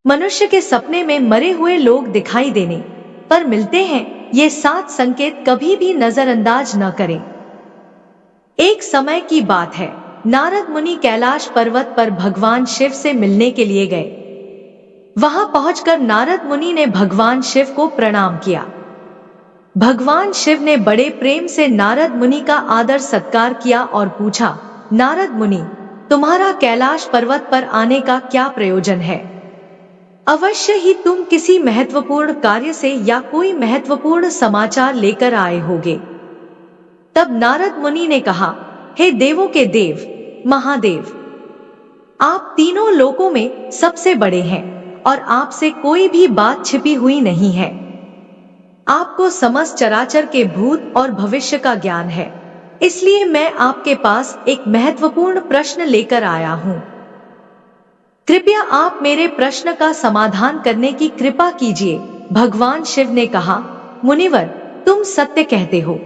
मनुष्य के सपने में मरे हुए लोग दिखाई देने पर मिलते हैं, ये 7 संकेत कभी भी नजरअंदाज न करें। एक समय की बात है, नारद मुनि कैलाश पर्वत पर भगवान शिव से मिलने के लिए गए। वहां पहुंचकर नारद मुनि ने भगवान शिव को प्रणाम किया। भगवान शिव ने बड़े प्रेम से नारद मुनि का आदर सत्कार किया और पूछा, नारद मुनि, तुम्हारा कैलाश पर्वत पर आने का क्या प्रयोजन है? अवश्य ही तुम किसी महत्वपूर्ण कार्य से या कोई महत्वपूर्ण समाचार लेकर आए होगे। तब नारद मुनि ने कहा, हे देवों के देव महादेव, आप तीनों लोकों में सबसे बड़े हैं और आपसे कोई भी बात छिपी हुई नहीं है। आपको समस्त चराचर के भूत और भविष्य का ज्ञान है, इसलिए मैं आपके पास एक महत्वपूर्ण प्रश्न लेकर आया हूं। कृपया आप मेरे प्रश्न का समाधान करने की कृपा कीजिए। भगवान शिव ने कहा, मुनिवर, तुम सत्य कहते हो।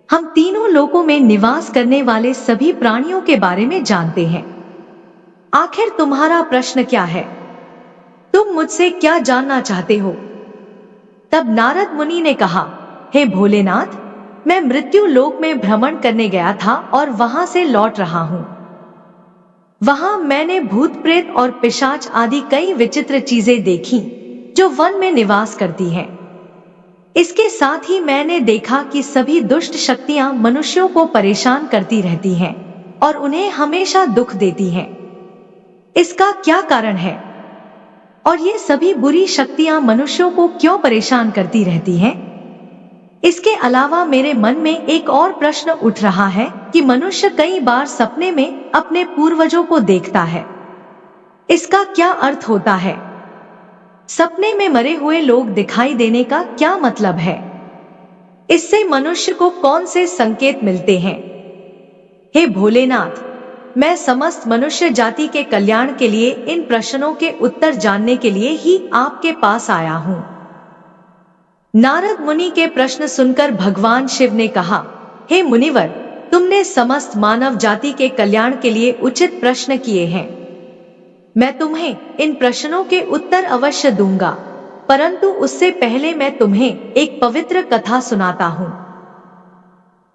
हम तीनों लोकों में निवास करने वाले सभी प्राणियों के बारे में जानते हैं। आखिर तुम्हारा प्रश्न क्या है? तुम मुझसे क्या जानना चाहते हो? तब नारद मुनि ने कहा, हे भोलेनाथ, मैं मृत्यु लोक में भ्रमण करने गया था और वहां से लौट रहा हूं। वहां मैंने भूत प्रेत और पिशाच आदि कई विचित्र चीजें देखी जो वन में निवास करती हैं। इसके साथ ही मैंने देखा कि सभी दुष्ट शक्तियां मनुष्यों को परेशान करती रहती हैं और उन्हें हमेशा दुख देती हैं। इसका क्या कारण है? और ये सभी बुरी शक्तियां मनुष्यों को क्यों परेशान करती रहती हैं? इसके अलावा मेरे मन में एक और प्रश्न उठ रहा है कि मनुष्य कई बार सपने में अपने पूर्वजों को देखता है। इसका क्या अर्थ होता है? सपने में मरे हुए लोग दिखाई देने का क्या मतलब है? इससे मनुष्य को कौन से संकेत मिलते हैं? हे भोलेनाथ, मैं समस्त मनुष्य जाति के कल्याण के लिए इन प्रश्नों के उत्तर जानने के लिए ही आपके पास आया हूं। नारद मुनि के प्रश्न सुनकर भगवान शिव ने कहा, हे मुनिवर, तुमने समस्त मानव जाति के कल्याण के लिए उचित प्रश्न किए हैं। मैं तुम्हें इन प्रश्नों के उत्तर अवश्य दूंगा, परंतु उससे पहले मैं तुम्हें एक पवित्र कथा सुनाता हूं।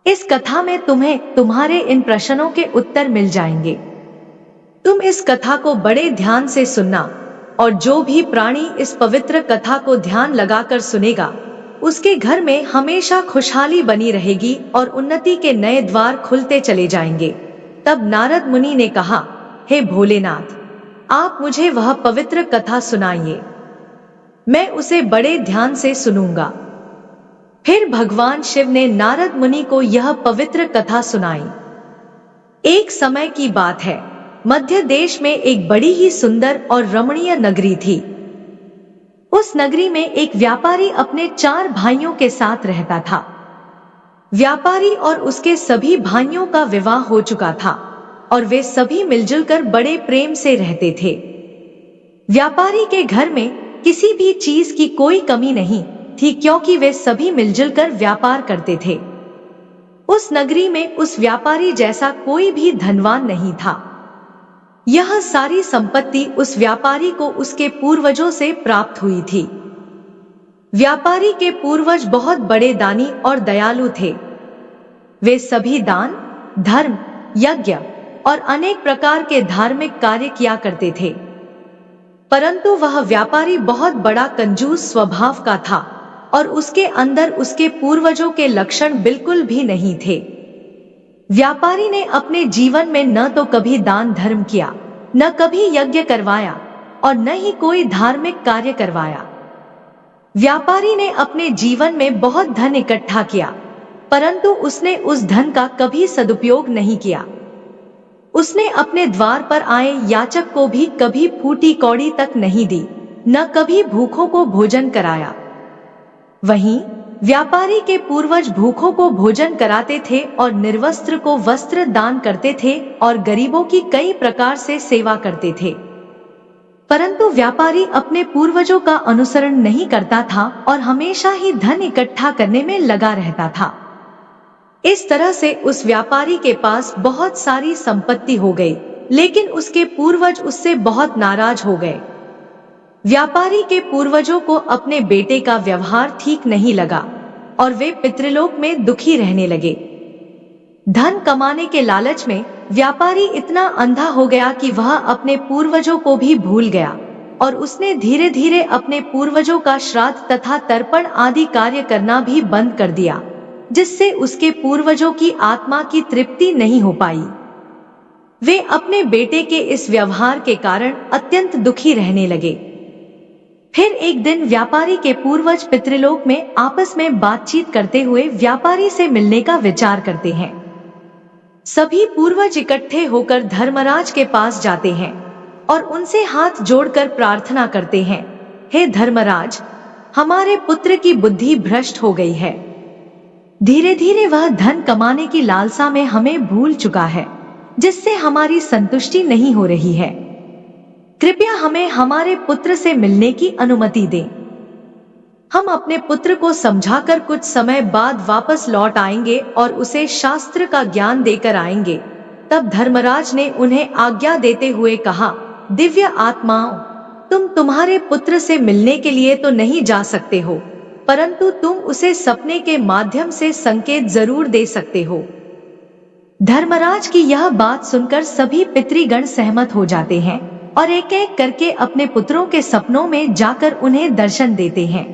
इस कथा में तुम्हें तुम्हारे इन प्रश्नों के उत्तर मिल जाएंगे। तुम इस कथा को बड़े ध्यान से सुनना, और जो भी प्राणी इस पवित्र कथा को ध्यान लगाकर सुनेगा, उसके घर में हमेशा खुशहाली बनी रहेगी और उन्नति के नए द्वार खुलते चले जाएंगे। तब नारद मुनि ने कहा, हे भोलेनाथ, आप मुझे वह पवित्र कथा सुनाइए, मैं उसे बड़े ध्यान से सुनूंगा। फिर भगवान शिव ने नारद मुनि को यह पवित्र कथा सुनाई। एक समय की बात है, मध्य देश में एक बड़ी ही सुंदर और रमणीय नगरी थी। उस नगरी में एक व्यापारी अपने 4 भाइयों के साथ रहता था। व्यापारी और उसके सभी भाइयों का विवाह हो चुका था और वे सभी मिलजुल कर बड़े प्रेम से रहते थे। व्यापारी के घर में किसी भी चीज की कोई कमी नहीं थी, क्योंकि वे सभी मिलजुल कर व्यापार करते थे। उस नगरी में उस व्यापारी जैसा कोई भी धनवान नहीं था। यह सारी संपत्ति उस व्यापारी को उसके पूर्वजों से प्राप्त हुई थी। व्यापारी के पूर्वज बहुत बड़े दानी और दयालु थे। वे सभी दान, धर्म, यज्ञ और अनेक प्रकार के धार्मिक कार्य किया करते थे। परंतु वह व्यापारी बहुत बड़ा कंजूस स्वभाव का था और उसके अंदर उसके पूर्वजों के लक्षण बिल्कुल भी नहीं थे। व्यापारी ने अपने जीवन में न तो कभी दान धर्म किया, न कभी यज्ञ करवाया और न ही कोई धार्मिक कार्य करवाया। व्यापारी ने अपने जीवन में बहुत धन इकट्ठा किया, परंतु उसने उस धन का कभी सदुपयोग नहीं किया। उसने अपने द्वार पर आए याचक को भी कभी फूटी कौड़ी तक नहीं दी, न कभी भूखों को भोजन कराया। वहीं व्यापारी के पूर्वज भूखों को भोजन कराते थे और निर्वस्त्र को वस्त्र दान करते थे और गरीबों की कई प्रकार से सेवा करते थे। परंतु व्यापारी अपने पूर्वजों का अनुसरण नहीं करता था और हमेशा ही धन इकट्ठा करने में लगा रहता था। इस तरह से उस व्यापारी के पास बहुत सारी संपत्ति हो गई, लेकिन उसके पूर्वज उससे बहुत नाराज हो गए। व्यापारी के पूर्वजों को अपने बेटे का व्यवहार ठीक नहीं लगा और वे पितृलोक में दुखी रहने लगे। धन कमाने के लालच में व्यापारी इतना अंधा हो गया कि वह अपने पूर्वजों को भी भूल गया और उसने धीरे धीरे अपने पूर्वजों का श्राद्ध तथा तर्पण आदि कार्य करना भी बंद कर दिया, जिससे उसके पूर्वजों की आत्मा की तृप्ति नहीं हो पाई। वे अपने बेटे के इस व्यवहार के कारण अत्यंत दुखी रहने लगे। फिर एक दिन व्यापारी के पूर्वज पितृलोक में आपस में बातचीत करते हुए व्यापारी से मिलने का विचार करते हैं। सभी पूर्वज इकट्ठे होकर धर्मराज के पास जाते हैं और उनसे हाथ जोड़कर प्रार्थना करते हैं, हे धर्मराज, हमारे पुत्र की बुद्धि भ्रष्ट हो गई है। धीरे धीरे वह धन कमाने की लालसा में हमें भूल चुका है, जिससे हमारी संतुष्टि नहीं हो रही है। कृपया हमें हमारे पुत्र से मिलने की अनुमति दें। हम अपने पुत्र को समझाकर कुछ समय बाद वापस लौट आएंगे और उसे शास्त्र का ज्ञान देकर आएंगे। तब धर्मराज ने उन्हें आज्ञा देते हुए कहा, दिव्य आत्माओं, तुम तुम्हारे पुत्र से मिलने के लिए तो नहीं जा सकते हो, परंतु तुम उसे सपने के माध्यम से संकेत जरूर दे सकते हो। धर्मराज की यह बात सुनकर सभी पितृगण सहमत हो जाते हैं और एक एक करके अपने पुत्रों के सपनों में जाकर उन्हें दर्शन देते हैं।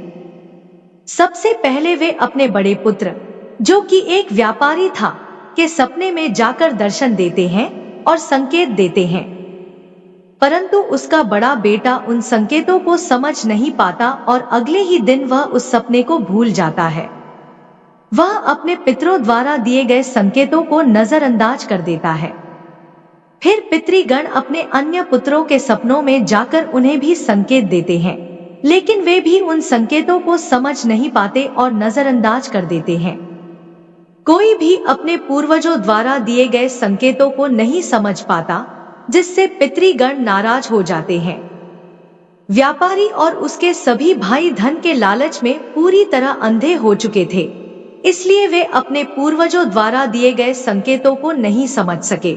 सबसे पहले वे अपने बड़े पुत्र, जो कि एक व्यापारी था, के सपने में जाकर दर्शन देते हैं और संकेत देते हैं, परंतु उसका बड़ा बेटा उन संकेतों को समझ नहीं पाता और अगले ही दिन वह उस सपने को भूल जाता है। वह अपने पितरों द्वारा दिए गए संकेतों को नजरअंदाज कर देता है। फिर पितृगण अपने अन्य पुत्रों के सपनों में जाकर उन्हें भी संकेत देते हैं, लेकिन वे भी उन संकेतों को समझ नहीं पाते और नजरअंदाज कर देते हैं। कोई भी अपने पूर्वजों द्वारा दिए गए संकेतों को नहीं समझ पाता, जिससे पितृगण नाराज हो जाते हैं। व्यापारी और उसके सभी भाई धन के लालच में पूरी तरह अंधे हो चुके थे, इसलिए वे अपने पूर्वजों द्वारा दिए गए संकेतों को नहीं समझ सके।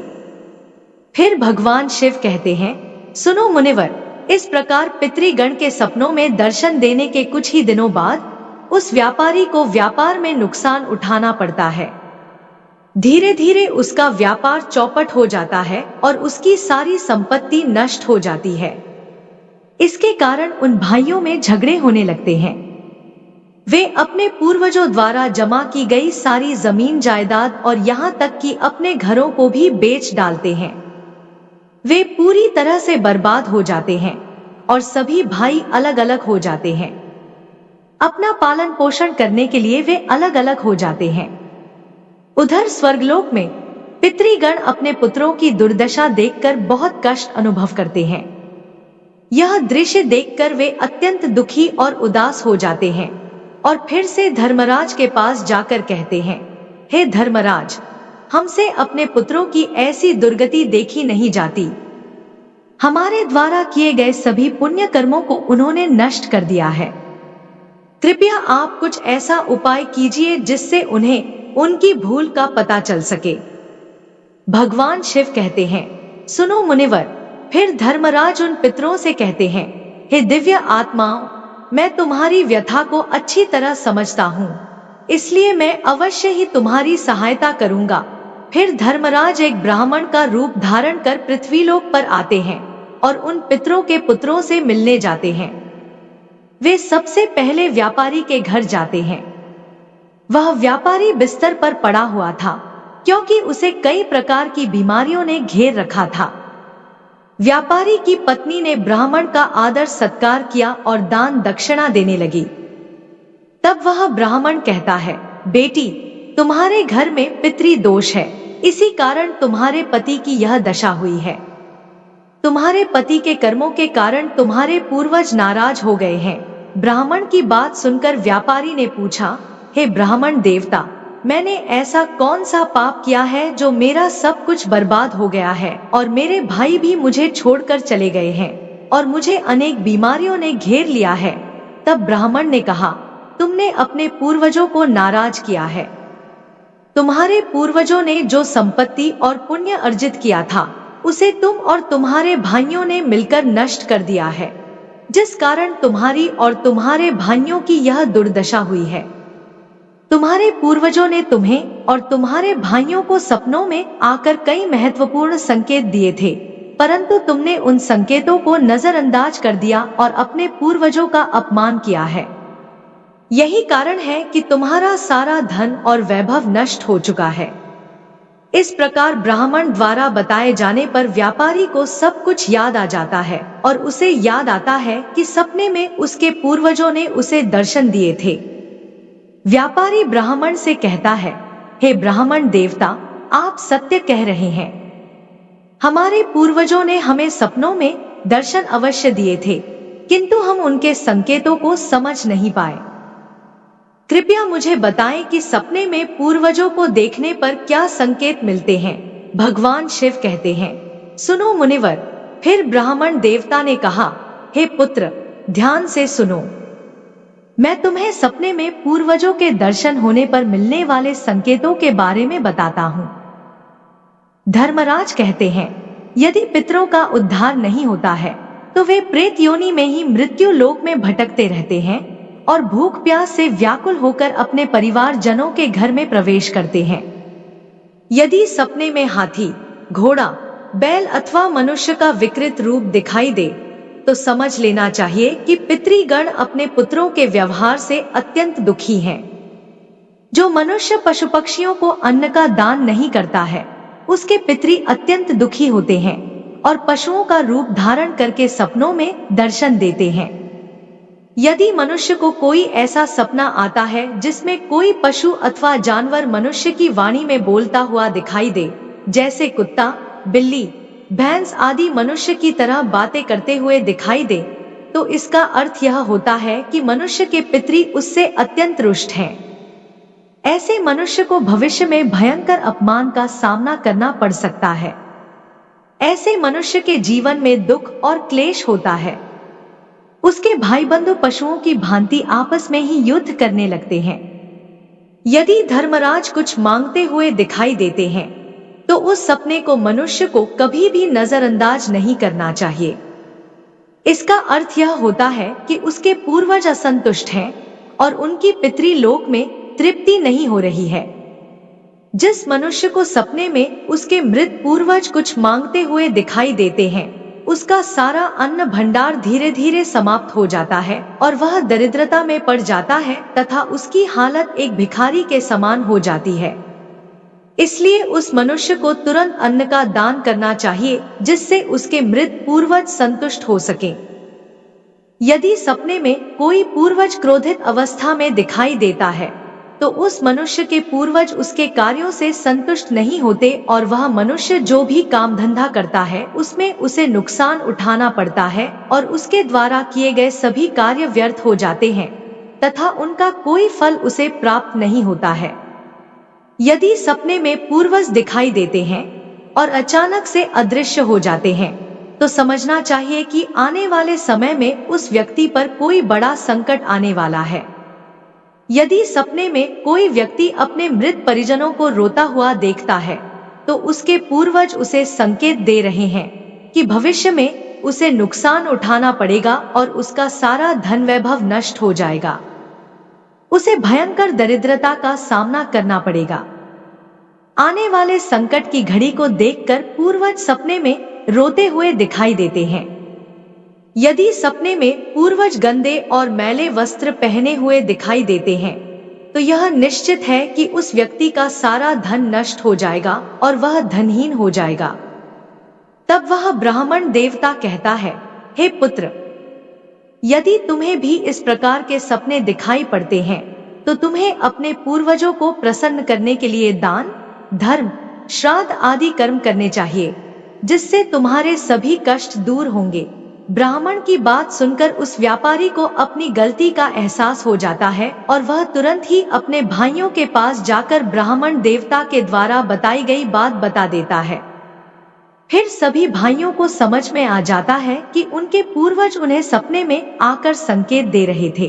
फिर भगवान शिव कहते हैं, सुनो मुनिवर, इस प्रकार पितृगण के सपनों में दर्शन देने के कुछ ही दिनों बाद उस व्यापारी को व्यापार में नुकसान उठाना पड़ता है। धीरे धीरे उसका व्यापार चौपट हो जाता है और उसकी सारी संपत्ति नष्ट हो जाती है। इसके कारण उन भाइयों में झगड़े होने लगते हैं। वे अपने पूर्वजों द्वारा जमा की गई सारी जमीन जायदाद और यहाँ तक कि अपने घरों को भी बेच डालते हैं। वे पूरी तरह से बर्बाद हो जाते हैं और सभी भाई अलग अलग हो जाते हैं। अपना पालन पोषण करने के लिए वे अलग अलग हो जाते हैं। उधर स्वर्गलोक में पितृगण अपने पुत्रों की दुर्दशा देखकर बहुत कष्ट अनुभव करते हैं। यह दृश्य देखकर वे अत्यंत दुखी और उदास हो जाते हैं और फिर से धर्मराज के पास जाकर कहते हैं, हे धर्मराज, हमसे अपने पुत्रों की ऐसी दुर्गति देखी नहीं जाती। हमारे द्वारा किए गए सभी पुण्य कर्मों को उन्होंने नष्ट कर दिया है। कृपया आप कुछ ऐसा उपाय कीजिए जिससे उन्हें उनकी भूल का पता चल सके। भगवान शिव कहते हैं, सुनो मुनिवर। फिर धर्मराज उन पितरों से कहते हैं, हे दिव्य आत्माओं, मैं तुम्हारी व्यथा को अच्छी तरह समझता हूँ, इसलिए मैं अवश्य ही तुम्हारी सहायता करूंगा। फिर धर्मराज एक ब्राह्मण का रूप धारण कर पृथ्वीलोक पर आते हैं और उन पितरों के पुत्रों से मिलने जाते हैं। वे सबसे पहले व्यापारी के घर जाते हैं। वह व्यापारी बिस्तर पर पड़ा हुआ था, क्योंकि उसे कई प्रकार की बीमारियों ने घेर रखा था। व्यापारी की पत्नी ने ब्राह्मण का आदर सत्कार किया और दान दक्षिणा देने लगी। तब वह ब्राह्मण कहता है, बेटी, तुम्हारे घर में पितृदोष है, इसी कारण तुम्हारे पति की यह दशा हुई है। तुम्हारे पति के कर्मों के कारण तुम्हारे पूर्वज नाराज हो गए हैं। ब्राह्मण की बात सुनकर व्यापारी ने पूछा, हे ब्राह्मण देवता, मैंने ऐसा कौन सा पाप किया है जो मेरा सब कुछ बर्बाद हो गया है और मेरे भाई भी मुझे छोड़कर चले गए हैं और मुझे अनेक बीमारियों ने घेर लिया है। तब ब्राह्मण ने कहा, तुमने अपने पूर्वजों को नाराज किया है। तुम्हारे पूर्वजों ने जो संपत्ति और पुण्य अर्जित किया था, उसे तुम और तुम्हारे भाइयों ने मिलकर नष्ट कर दिया है। जिस कारण तुम्हारी और तुम्हारे भाइयों की यह दुर्दशा हुई है। तुम्हारे पूर्वजों ने तुम्हें और तुम्हारे भाइयों को सपनों में आकर कई महत्वपूर्ण संकेत दिए थे, परंतु तुमने उन संकेतों को नजरअंदाज कर दिया और अपने पूर्वजों का अपमान किया है। यही कारण है कि तुम्हारा सारा धन और वैभव नष्ट हो चुका है। इस प्रकार ब्राह्मण द्वारा बताए जाने पर व्यापारी को सब कुछ याद आ जाता है और उसे याद आता है कि सपने में उसके पूर्वजों ने उसे दर्शन दिए थे। व्यापारी ब्राह्मण से कहता है, हे ब्राह्मण देवता, आप सत्य कह रहे हैं। हमारे पूर्वजों ने हमें सपनों में दर्शन अवश्य दिए थे, किंतु हम उनके संकेतों को समझ नहीं पाए। कृपया मुझे बताएं कि सपने में पूर्वजों को देखने पर क्या संकेत मिलते हैं। भगवान शिव कहते हैं, सुनो मुनिवर। फिर ब्राह्मण देवता ने कहा, हे पुत्र, ध्यान से सुनो। मैं तुम्हें सपने में पूर्वजों के दर्शन होने पर मिलने वाले संकेतों के बारे में बताता हूँ। धर्मराज कहते हैं, यदि पितरों का उद्धार नहीं होता है तो वे प्रेत योनि में ही मृत्यु लोक में भटकते रहते हैं और भूख प्यास से व्याकुल होकर अपने परिवार जनों के घर में प्रवेश करते हैं। यदि सपने में हाथी, घोड़ा, बैल अथवा मनुष्य का विकृत रूप दिखाई दे तो समझ लेना चाहिए कि पितृगण अपने पुत्रों के व्यवहार से अत्यंत दुखी हैं। जो मनुष्य पशु पक्षियों को अन्न का दान नहीं करता है उसके पितृ अत्यंत दुखी होते हैं और पशुओं का रूप धारण करके सपनों में दर्शन देते हैं। यदि मनुष्य को कोई ऐसा सपना आता है जिसमें कोई पशु अथवा जानवर मनुष्य की वाणी में बोलता हुआ दिखाई दे, जैसे कुत्ता, बिल्ली, भैंस आदि मनुष्य की तरह बातें करते हुए दिखाई दे, तो इसका अर्थ यह होता है कि मनुष्य के पितृ उससे अत्यंत रुष्ट हैं। ऐसे मनुष्य को भविष्य में भयंकर अपमान का सामना करना पड़ सकता है। ऐसे मनुष्य के जीवन में दुख और क्लेश होता है। उसके भाई बंधु पशुओं की भांति आपस में ही युद्ध करने लगते हैं। यदि धर्मराज कुछ मांगते हुए दिखाई देते हैं तो उस सपने को मनुष्य को कभी भी नजरअंदाज नहीं करना चाहिए। इसका अर्थ यह होता है कि उसके पूर्वज असंतुष्ट हैं और उनकी पितृलोक में तृप्ति नहीं हो रही है। जिस मनुष्य को सपने में उसके मृत पूर्वज कुछ मांगते हुए दिखाई देते हैं उसका सारा अन्न भंडार धीरे धीरे समाप्त हो जाता है और वह दरिद्रता में पड़ जाता है तथा उसकी हालत एक भिखारी के समान हो जाती है। इसलिए उस मनुष्य को तुरंत अन्न का दान करना चाहिए जिससे उसके मृत पूर्वज संतुष्ट हो सके। यदि सपने में कोई पूर्वज क्रोधित अवस्था में दिखाई देता है तो उस मनुष्य के पूर्वज उसके कार्यों से संतुष्ट नहीं होते और वह मनुष्य जो भी काम धंधा करता है उसमें उसे नुकसान उठाना पड़ता है और उसके द्वारा किए गए सभी कार्य व्यर्थ हो जाते हैं तथा उनका कोई फल उसे प्राप्त नहीं होता है। यदि सपने में पूर्वज दिखाई देते हैं और अचानक से अदृश्य हो जाते हैं तो समझना चाहिए कि आने वाले समय में उस व्यक्ति पर कोई बड़ा संकट आने वाला है। यदि सपने में कोई व्यक्ति अपने मृत परिजनों को रोता हुआ देखता है तो उसके पूर्वज उसे संकेत दे रहे हैं कि भविष्य में उसे नुकसान उठाना पड़ेगा और उसका सारा धन वैभव नष्ट हो जाएगा। उसे भयंकर दरिद्रता का सामना करना पड़ेगा। आने वाले संकट की घड़ी को देखकर पूर्वज सपने में रोते हुए दिखाई देते हैं। यदि सपने में पूर्वज गंदे और मैले वस्त्र पहने हुए दिखाई देते हैं तो यह निश्चित है कि उस व्यक्ति का सारा धन नष्ट हो जाएगा और वह धनहीन हो जाएगा। तब वह ब्राह्मण देवता कहता है, हे पुत्र, यदि तुम्हें भी इस प्रकार के सपने दिखाई पड़ते हैं तो तुम्हें अपने पूर्वजों को प्रसन्न करने के लिए दान, धर्म, श्राद्ध आदि कर्म करने चाहिए, जिससे तुम्हारे सभी कष्ट दूर होंगे। ब्राह्मण की बात सुनकर उस व्यापारी को अपनी गलती का एहसास हो जाता है और वह तुरंत ही अपने भाइयों के पास जाकर ब्राह्मण देवता के द्वारा बताई गई बात बता देता है। फिर सभी भाइयों को समझ में आ जाता है कि उनके पूर्वज उन्हें सपने में आकर संकेत दे रहे थे।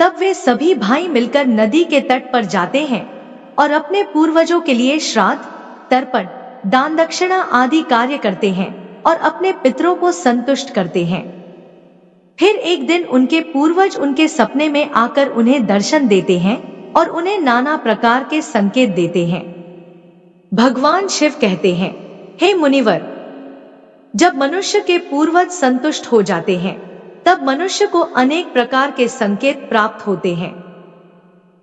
तब वे सभी भाई मिलकर नदी के तट पर जाते हैं और अपने पूर्वजों के लिए श्राद्ध, तर्पण, दान दक्षिणा आदि कार्य करते हैं और अपने पितरों को संतुष्ट करते हैं। फिर एक दिन उनके पूर्वज उनके सपने में आकर उन्हें दर्शन देते हैं और उन्हें नाना प्रकार के संकेत देते हैं। भगवान शिव कहते हैं, हे मुनिवर, जब मनुष्य के पूर्वज संतुष्ट हो जाते हैं तब मनुष्य को अनेक प्रकार के संकेत प्राप्त होते हैं।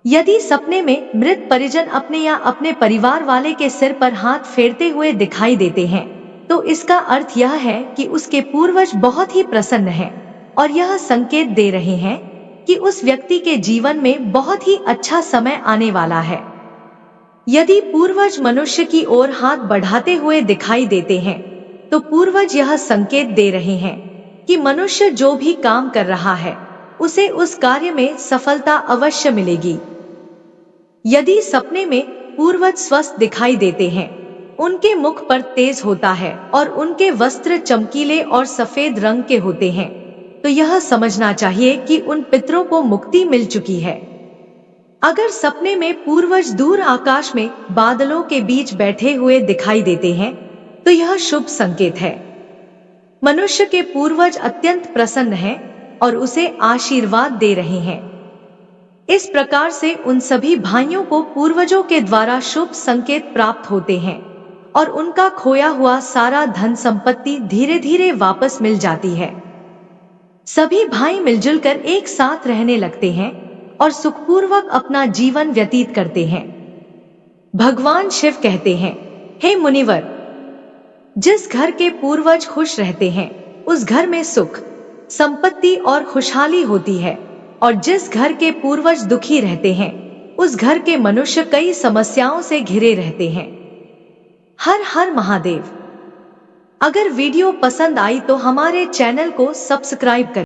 यदि सपने में मृत परिजन अपने या अपने परिवार वाले के सिर पर हाथ फेरते हुए दिखाई देते हैं तो इसका अर्थ यह है कि उसके पूर्वज बहुत ही प्रसन्न हैं और यह संकेत दे रहे हैं कि उस व्यक्ति के जीवन में बहुत ही अच्छा समय आने वाला है। यदि पूर्वज मनुष्य की ओर हाथ बढ़ाते हुए दिखाई देते हैं तो पूर्वज यह संकेत दे रहे हैं कि मनुष्य जो भी काम कर रहा है उसे उस कार्य में सफलता अवश्य मिलेगी। यदि सपने में पूर्वज स्वस्थ दिखाई देते हैं, उनके मुख पर तेज होता है और उनके वस्त्र चमकीले और सफेद रंग के होते हैं तो यह समझना चाहिए कि उन पितरों को मुक्ति मिल चुकी है। अगर सपने में पूर्वज दूर आकाश में बादलों के बीच बैठे हुए दिखाई देते हैं तो यह शुभ संकेत है। मनुष्य के पूर्वज अत्यंत प्रसन्न हैं और उसे आशीर्वाद दे रहे हैं। इस प्रकार से उन सभी भाइयों को पूर्वजों के द्वारा शुभ संकेत प्राप्त होते हैं और उनका खोया हुआ सारा धन संपत्ति धीरे धीरे वापस मिल जाती है। सभी भाई मिलजुल कर एक साथ रहने लगते हैं और सुखपूर्वक अपना जीवन व्यतीत करते हैं। भगवान शिव कहते हैं, हे मुनिवर, जिस घर के पूर्वज खुश रहते हैं उस घर में सुख, संपत्ति और खुशहाली होती है और जिस घर के पूर्वज दुखी रहते हैं उस घर के मनुष्य कई समस्याओं से घिरे रहते हैं। हर हर महादेव। अगर वीडियो पसंद आई तो हमारे चैनल को सब्सक्राइब करें।